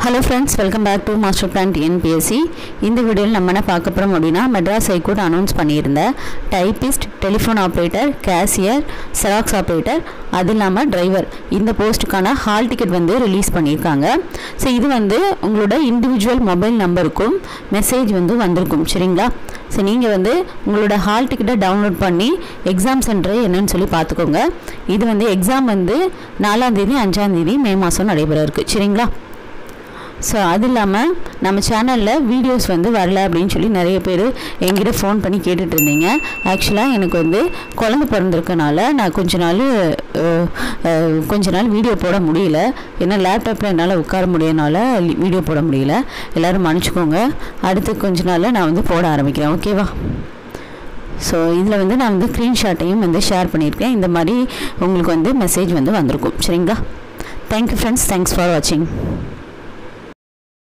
Hello friends, welcome back to Master Plan TNPSC. இந்த வீடியோல நம்ம என்ன பார்க்க போறோம் அப்படினா மெட்ராஸ் ஹைகோர்ட் அனௌன்ஸ் பண்ணியிருந்த typist, telephone operator, cashier, Xerox operator, அது இல்லாம டிரைவர் இந்த போஸ்டுக்கான ஹால் டிக்கெட் வந்து ரிலீஸ் பண்ணிருக்காங்க. சோ இது வந்து உங்களோட இன்டிவிஜுவல் மொபைல் நம்பருக்கும் மெசேஜ் வந்து வந்திருக்கும். சரிங்களா? சோ நீங்க வந்து உங்களோட ஹால் டிக்கெட்டை டவுன்லோட் பண்ணி எக்ஸாம் சென்டர் என்னன்னு சொல்லி பார்த்துக்கோங்க. இது வந்து எக்ஸாம் வந்து 4ஆம் தேதி 5ஆம் தேதி மே மாசம் நடைபெற இருக்கு. சரிங்களா? ஸோ அது இல்லாமல் நம்ம சேனலில் வீடியோஸ் வந்து வரல அப்படின்னு சொல்லி நிறைய பேர் என்கிட்ட ஃபோன் பண்ணி கேட்டுட்டு இருந்தீங்க. ஆக்சுவலாக எனக்கு வந்து குழந்தை பிறந்திருக்கனால நான் கொஞ்ச நாள் வீடியோ போட முடியல. ஏன்னா லேப்டாப்பில் என்னால் உட்கார முடியனால வீடியோ போட முடியல. எல்லோரும் மன்னிச்சுக்கோங்க. அடுத்து கொஞ்ச நாளில் நான் வந்து போட ஆரம்பிக்கிறேன். ஓகேவா? ஸோ இதில் வந்து நான் வந்து ஸ்க்ரீன்ஷாட்டையும் வந்து ஷேர் பண்ணியிருக்கேன். இந்த மாதிரி உங்களுக்கு வந்து மெசேஜ் வந்து வந்திருக்கும். சரிங்களா? Thank you friends. தேங்க்ஸ் ஃபார் வாட்சிங்.